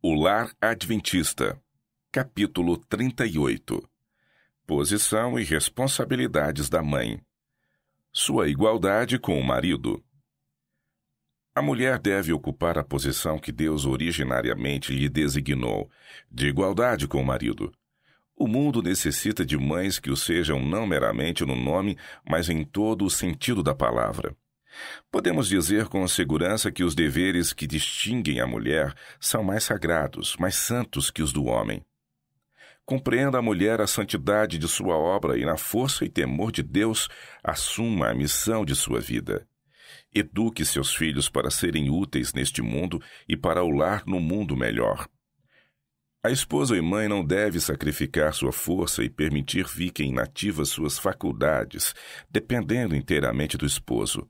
O Lar Adventista, capítulo 38. Posição e responsabilidades da mãe. Sua igualdade com o marido. A mulher deve ocupar a posição que Deus originariamente lhe designou, de igualdade com o marido. O mundo necessita de mães que o sejam não meramente no nome, mas em todo o sentido da palavra. Podemos dizer com segurança que os deveres que distinguem a mulher são mais sagrados, mais santos que os do homem. Compreenda a mulher a santidade de sua obra e, na força e temor de Deus, assuma a missão de sua vida. Eduque seus filhos para serem úteis neste mundo e para o lar no mundo melhor. A esposa e mãe não deve sacrificar sua força e permitir fiquem inativas suas faculdades, dependendo inteiramente do esposo.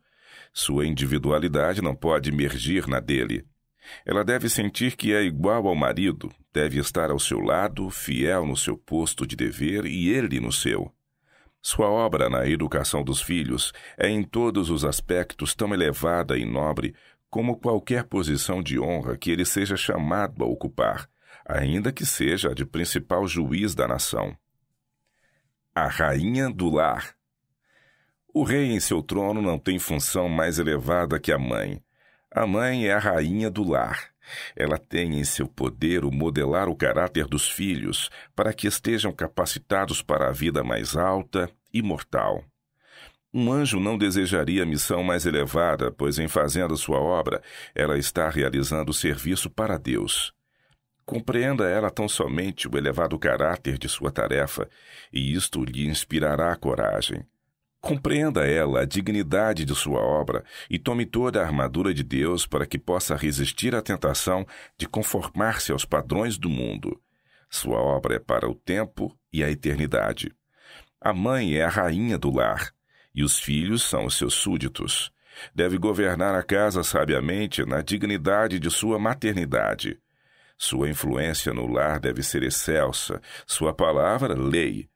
Sua individualidade não pode emergir na dele. Ela deve sentir que é igual ao marido, deve estar ao seu lado, fiel no seu posto de dever e ele no seu. Sua obra na educação dos filhos é em todos os aspectos tão elevada e nobre como qualquer posição de honra que ele seja chamado a ocupar, ainda que seja a de principal juiz da nação. A rainha do lar. O rei em seu trono não tem função mais elevada que a mãe. A mãe é a rainha do lar. Ela tem em seu poder o modelar o caráter dos filhos para que estejam capacitados para a vida mais alta e mortal. Um anjo não desejaria missão mais elevada, pois em fazendo sua obra, ela está realizando serviço para Deus. Compreenda ela tão somente o elevado caráter de sua tarefa, e isto lhe inspirará coragem. Compreenda ela a dignidade de sua obra e tome toda a armadura de Deus para que possa resistir à tentação de conformar-se aos padrões do mundo. Sua obra é para o tempo e a eternidade. A mãe é a rainha do lar, e os filhos são os seus súditos. Deve governar a casa sabiamente na dignidade de sua maternidade. Sua influência no lar deve ser excelsa, sua palavra, lei.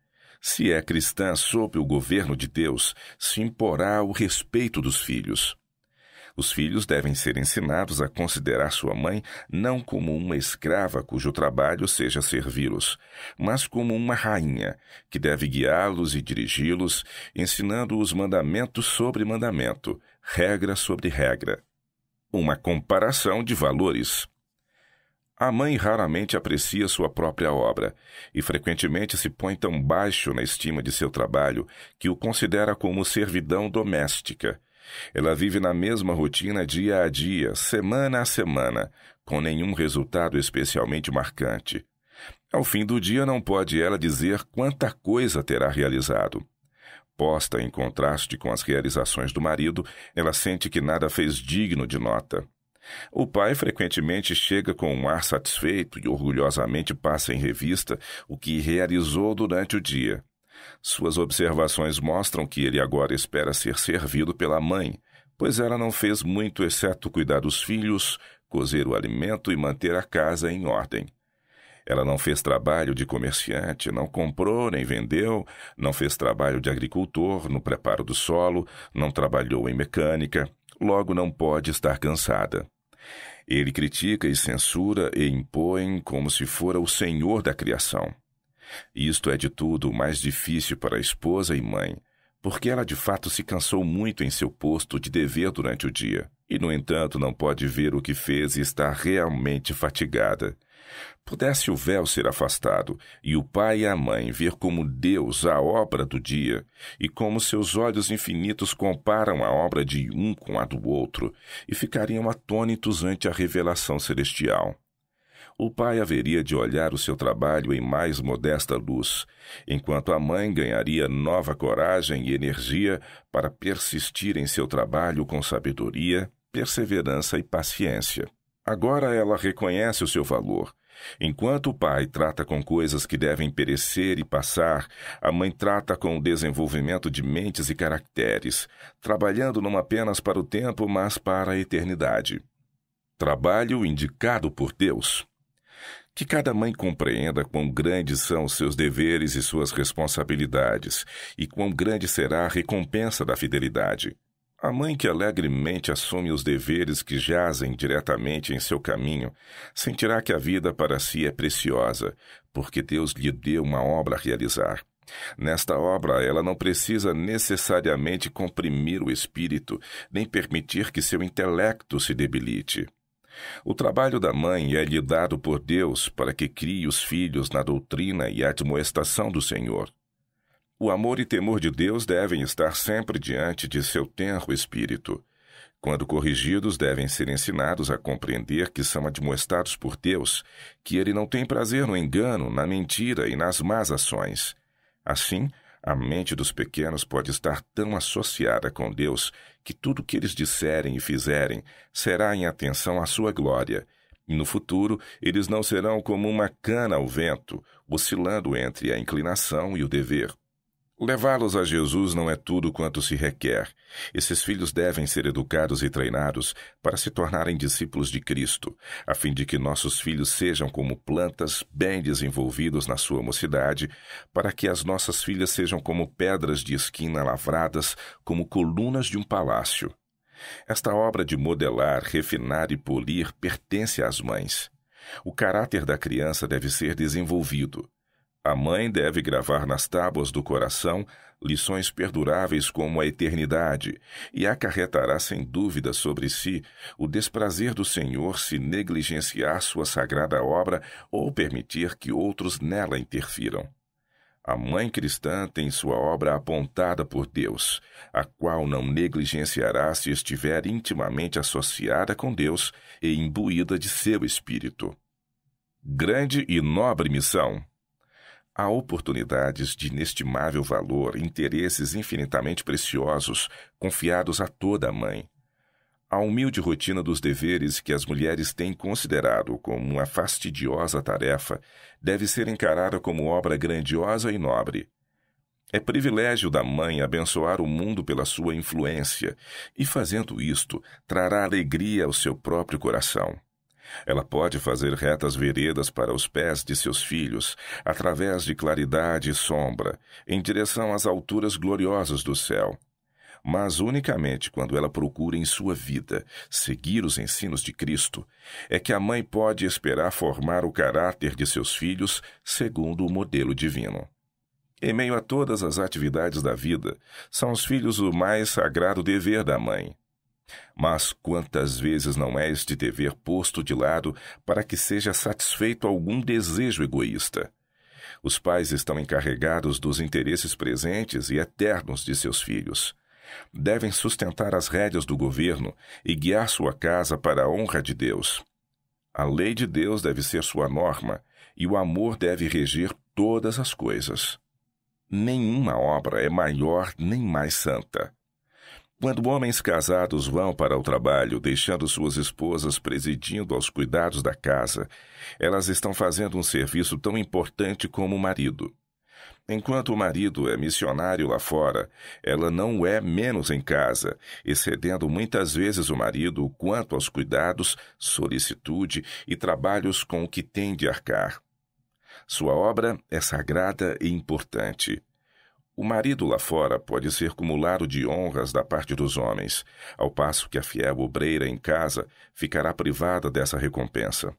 Se é cristã sob o governo de Deus, se imporá o respeito dos filhos. Os filhos devem ser ensinados a considerar sua mãe não como uma escrava cujo trabalho seja servi-los, mas como uma rainha, que deve guiá-los e dirigi-los, ensinando-os mandamento sobre mandamento, regra sobre regra. Uma comparação de valores. A mãe raramente aprecia sua própria obra e frequentemente se põe tão baixo na estima de seu trabalho que o considera como servidão doméstica. Ela vive na mesma rotina dia a dia, semana a semana, com nenhum resultado especialmente marcante. Ao fim do dia não pode ela dizer quanta coisa terá realizado. Posta em contraste com as realizações do marido, ela sente que nada fez digno de nota. O pai frequentemente chega com um ar satisfeito e orgulhosamente passa em revista o que realizou durante o dia. Suas observações mostram que ele agora espera ser servido pela mãe, pois ela não fez muito exceto cuidar dos filhos, cozer o alimento e manter a casa em ordem. Ela não fez trabalho de comerciante, não comprou nem vendeu, não fez trabalho de agricultor no preparo do solo, não trabalhou em mecânica, logo não pode estar cansada. Ele critica e censura e impõe como se fora o senhor da criação. Isto é de tudo o mais difícil para a esposa e mãe, porque ela de fato se cansou muito em seu posto de dever durante o dia, e no entanto não pode ver o que fez e está realmente fatigada. Pudesse o véu ser afastado e o pai e a mãe ver como Deus a obra do dia e como seus olhos infinitos comparam a obra de um com a do outro e ficariam atônitos ante a revelação celestial. O pai haveria de olhar o seu trabalho em mais modesta luz, enquanto a mãe ganharia nova coragem e energia para persistir em seu trabalho com sabedoria, perseverança e paciência. Agora ela reconhece o seu valor. Enquanto o pai trata com coisas que devem perecer e passar, a mãe trata com o desenvolvimento de mentes e caracteres, trabalhando não apenas para o tempo, mas para a eternidade. Trabalho indicado por Deus. Que cada mãe compreenda quão grandes são os seus deveres e suas responsabilidades, e quão grande será a recompensa da fidelidade. A mãe que alegremente assume os deveres que jazem diretamente em seu caminho sentirá que a vida para si é preciosa, porque Deus lhe deu uma obra a realizar. Nesta obra, ela não precisa necessariamente comprimir o espírito, nem permitir que seu intelecto se debilite. O trabalho da mãe é-lhe dado por Deus para que crie os filhos na doutrina e admoestação do Senhor. O amor e temor de Deus devem estar sempre diante de seu tenro espírito. Quando corrigidos, devem ser ensinados a compreender que são admoestados por Deus, que ele não tem prazer no engano, na mentira e nas más ações. Assim, a mente dos pequenos pode estar tão associada com Deus que tudo o que eles disserem e fizerem será em atenção à sua glória. E no futuro, eles não serão como uma cana ao vento, oscilando entre a inclinação e o dever. Levá-los a Jesus não é tudo quanto se requer. Esses filhos devem ser educados e treinados para se tornarem discípulos de Cristo, a fim de que nossos filhos sejam como plantas bem desenvolvidos na sua mocidade, para que as nossas filhas sejam como pedras de esquina lavradas, como colunas de um palácio. Esta obra de modelar, refinar e polir pertence às mães. O caráter da criança deve ser desenvolvido. A mãe deve gravar nas tábuas do coração lições perduráveis como a eternidade e acarretará sem dúvida sobre si o desprazer do Senhor se negligenciar sua sagrada obra ou permitir que outros nela interfiram. A mãe cristã tem sua obra apontada por Deus, a qual não negligenciará se estiver intimamente associada com Deus e imbuída de seu espírito. Grande e nobre missão. Há oportunidades de inestimável valor, interesses infinitamente preciosos, confiados a toda a mãe. A humilde rotina dos deveres que as mulheres têm considerado como uma fastidiosa tarefa deve ser encarada como obra grandiosa e nobre. É privilégio da mãe abençoar o mundo pela sua influência, e fazendo isto, trará alegria ao seu próprio coração. Ela pode fazer retas veredas para os pés de seus filhos, através de claridade e sombra, em direção às alturas gloriosas do céu. Mas unicamente quando ela procura em sua vida seguir os ensinos de Cristo, é que a mãe pode esperar formar o caráter de seus filhos segundo o modelo divino. Em meio a todas as atividades da vida, são os filhos o mais sagrado dever da mãe. Mas quantas vezes não é este dever posto de lado para que seja satisfeito algum desejo egoísta? Os pais estão encarregados dos interesses presentes e eternos de seus filhos. Devem sustentar as rédeas do governo e guiar sua casa para a honra de Deus. A lei de Deus deve ser sua norma e o amor deve reger todas as coisas. Nenhuma obra é maior nem mais santa. Quando homens casados vão para o trabalho, deixando suas esposas presidindo aos cuidados da casa, elas estão fazendo um serviço tão importante como o marido. Enquanto o marido é missionário lá fora, ela não o é menos em casa, excedendo muitas vezes o marido quanto aos cuidados, solicitude e trabalhos com o que tem de arcar. Sua obra é sagrada e importante. O marido lá fora pode ser cumulado de honras da parte dos homens, ao passo que a fiel obreira em casa ficará privada dessa recompensa.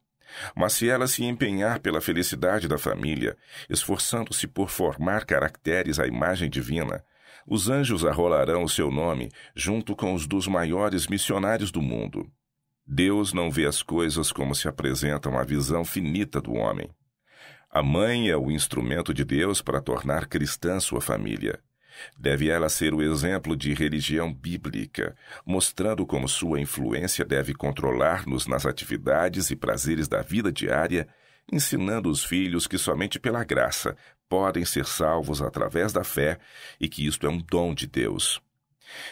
Mas se ela se empenhar pela felicidade da família, esforçando-se por formar caracteres à imagem divina, os anjos arrolarão o seu nome junto com os dos maiores missionários do mundo. Deus não vê as coisas como se apresentam à visão finita do homem. A mãe é o instrumento de Deus para tornar cristã sua família. Deve ela ser o exemplo de religião bíblica, mostrando como sua influência deve controlar-nos nas atividades e prazeres da vida diária, ensinando os filhos que somente pela graça podem ser salvos através da fé e que isto é um dom de Deus.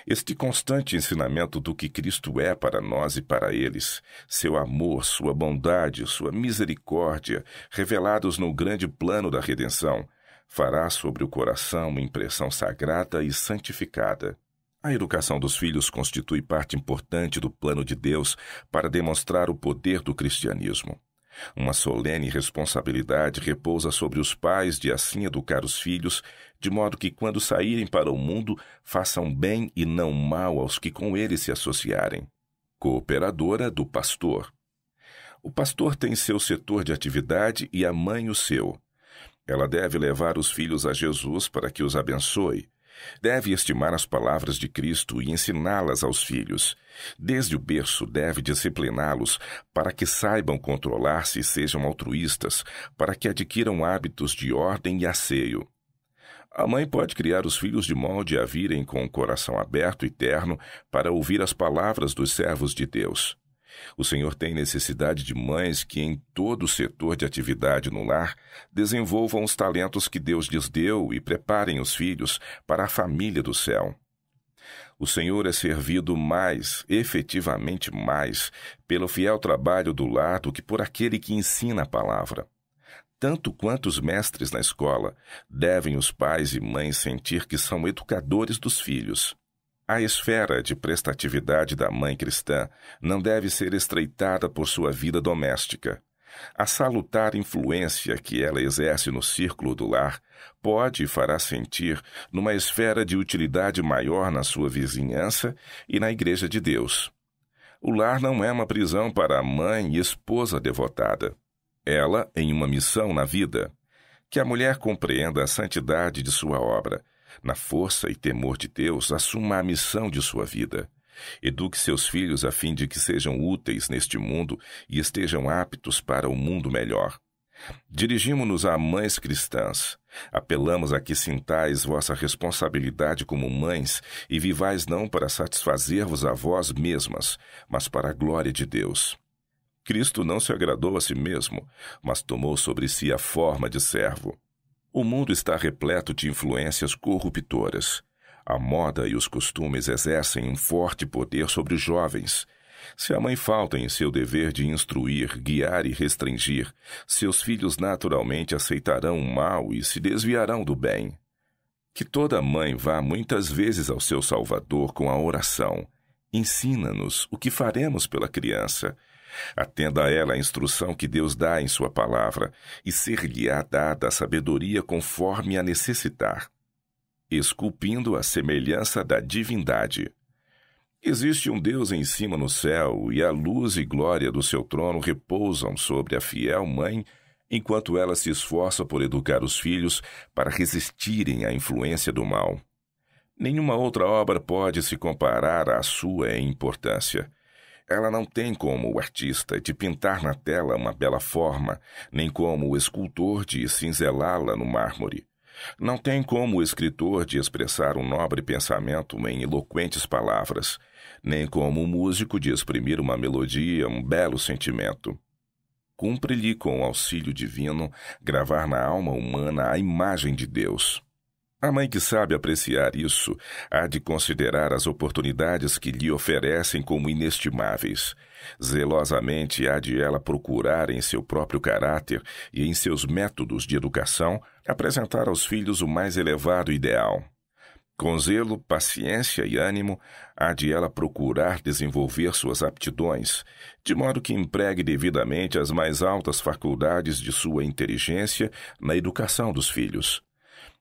Este constante ensinamento do que Cristo é para nós e para eles, seu amor, sua bondade, sua misericórdia, revelados no grande plano da redenção, fará sobre o coração uma impressão sagrada e santificada. A educação dos filhos constitui parte importante do plano de Deus para demonstrar o poder do cristianismo. Uma solene responsabilidade repousa sobre os pais de assim educar os filhos, de modo que, quando saírem para o mundo, façam bem e não mal aos que com eles se associarem. Cooperadora do pastor. O pastor tem seu setor de atividade e a mãe o seu. Ela deve levar os filhos a Jesus para que os abençoe. Deve estimar as palavras de Cristo e ensiná-las aos filhos. Desde o berço deve discipliná-los para que saibam controlar-se e sejam altruístas, para que adquiram hábitos de ordem e asseio. A mãe pode criar os filhos de modo a virem com o coração aberto e terno para ouvir as palavras dos servos de Deus. O Senhor tem necessidade de mães que, em todo o setor de atividade no lar, desenvolvam os talentos que Deus lhes deu e preparem os filhos para a família do céu. O Senhor é servido mais, efetivamente mais, pelo fiel trabalho do lar do que por aquele que ensina a palavra. Tanto quanto os mestres na escola, devem os pais e mães sentir que são educadores dos filhos. A esfera de prestatividade da mãe cristã não deve ser estreitada por sua vida doméstica. A salutar influência que ela exerce no círculo do lar pode e fará sentir numa esfera de utilidade maior na sua vizinhança e na Igreja de Deus. O lar não é uma prisão para a mãe e esposa devotada. Ela em uma missão na vida. Que a mulher compreenda a santidade de sua obra. Na força e temor de Deus, assuma a missão de sua vida. Eduque seus filhos a fim de que sejam úteis neste mundo e estejam aptos para o mundo melhor. Dirigimo-nos a mães cristãs. Apelamos a que sintais vossa responsabilidade como mães e vivais não para satisfazer-vos a vós mesmas, mas para a glória de Deus. Cristo não se agradou a si mesmo, mas tomou sobre si a forma de servo. O mundo está repleto de influências corruptoras. A moda e os costumes exercem um forte poder sobre os jovens. Se a mãe falta em seu dever de instruir, guiar e restringir, seus filhos naturalmente aceitarão o mal e se desviarão do bem. Que toda mãe vá muitas vezes ao seu Salvador com a oração. Ensina-nos o que faremos pela criança. Atenda a ela a instrução que Deus dá em sua palavra, e ser-lhe-á dada a sabedoria conforme a necessitar, esculpindo a semelhança da divindade. Existe um Deus em cima no céu, e a luz e glória do seu trono repousam sobre a fiel mãe, enquanto ela se esforça por educar os filhos para resistirem à influência do mal. Nenhuma outra obra pode se comparar à sua em importância. Ela não tem como o artista de pintar na tela uma bela forma, nem como o escultor de cinzelá-la no mármore. Não tem como o escritor de expressar um nobre pensamento em eloquentes palavras, nem como o músico de exprimir uma melodia, um belo sentimento. Cumpre-lhe, com o auxílio divino, gravar na alma humana a imagem de Deus. A mãe que sabe apreciar isso há de considerar as oportunidades que lhe oferecem como inestimáveis. Zelosamente há de ela procurar em seu próprio caráter e em seus métodos de educação apresentar aos filhos o mais elevado ideal. Com zelo, paciência e ânimo, há de ela procurar desenvolver suas aptidões, de modo que empregue devidamente as mais altas faculdades de sua inteligência na educação dos filhos.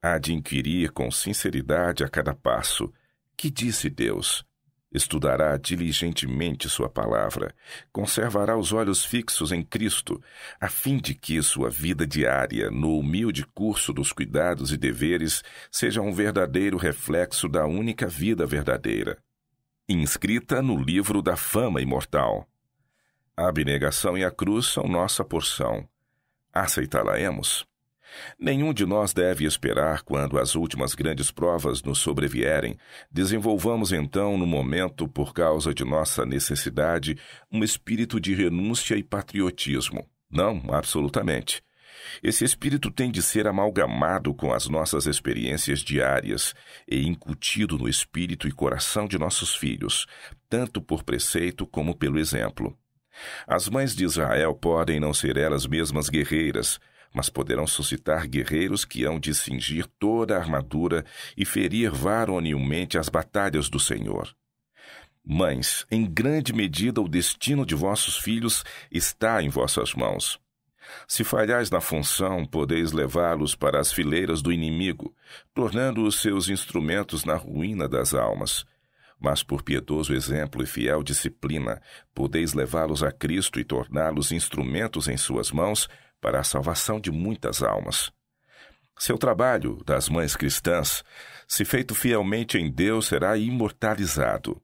Há de inquirir com sinceridade a cada passo: que disse Deus? Estudará diligentemente sua palavra, conservará os olhos fixos em Cristo, a fim de que sua vida diária, no humilde curso dos cuidados e deveres, seja um verdadeiro reflexo da única vida verdadeira, inscrita no livro da fama imortal. A abnegação e a cruz são nossa porção. Aceitá-la-emos? Nenhum de nós deve esperar quando as últimas grandes provas nos sobrevierem. Desenvolvamos então, no momento, por causa de nossa necessidade, um espírito de renúncia e patriotismo. Não, absolutamente. Esse espírito tem de ser amalgamado com as nossas experiências diárias e incutido no espírito e coração de nossos filhos, tanto por preceito como pelo exemplo. As mães de Israel podem não ser elas mesmas guerreiras, mas poderão suscitar guerreiros que hão de cingir toda a armadura e ferir varonilmente as batalhas do Senhor. Mães, em grande medida o destino de vossos filhos está em vossas mãos. Se falhais na função, podeis levá-los para as fileiras do inimigo, tornando-os seus instrumentos na ruína das almas. Mas por piedoso exemplo e fiel disciplina, podeis levá-los a Cristo e torná-los instrumentos em suas mãos para a salvação de muitas almas. Seu trabalho, das mães cristãs, se feito fielmente em Deus, será imortalizado.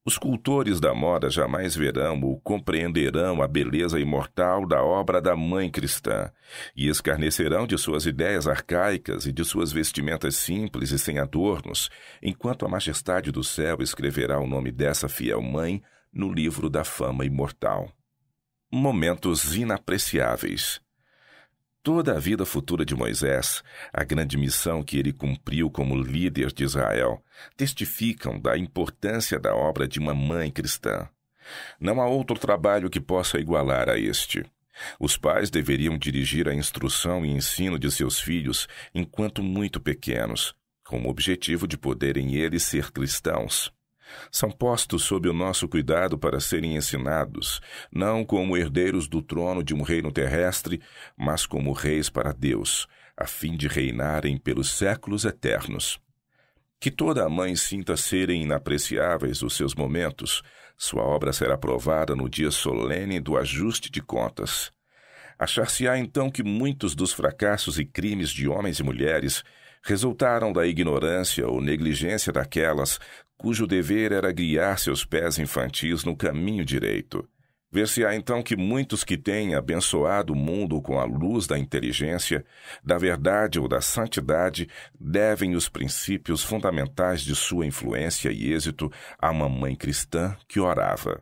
Os cultores da moda jamais verão ou compreenderão a beleza imortal da obra da mãe cristã e escarnecerão de suas ideias arcaicas e de suas vestimentas simples e sem adornos, enquanto a majestade do céu escreverá o nome dessa fiel mãe no livro da fama imortal. Momentos inapreciáveis. Toda a vida futura de Moisés, a grande missão que ele cumpriu como líder de Israel, testificam da importância da obra de uma mãe cristã. Não há outro trabalho que possa igualar a este. Os pais deveriam dirigir a instrução e ensino de seus filhos enquanto muito pequenos, com o objetivo de poderem eles ser cristãos. São postos sob o nosso cuidado para serem ensinados, não como herdeiros do trono de um reino terrestre, mas como reis para Deus, a fim de reinarem pelos séculos eternos. Que toda a mãe sinta serem inapreciáveis os seus momentos, sua obra será provada no dia solene do ajuste de contas. Achar-se-á então que muitos dos fracassos e crimes de homens e mulheres resultaram da ignorância ou negligência daquelas cujo dever era guiar seus pés infantis no caminho direito. Ver-se-á então que muitos que têm abençoado o mundo com a luz da inteligência, da verdade ou da santidade, devem os princípios fundamentais de sua influência e êxito a uma mãe cristã que orava.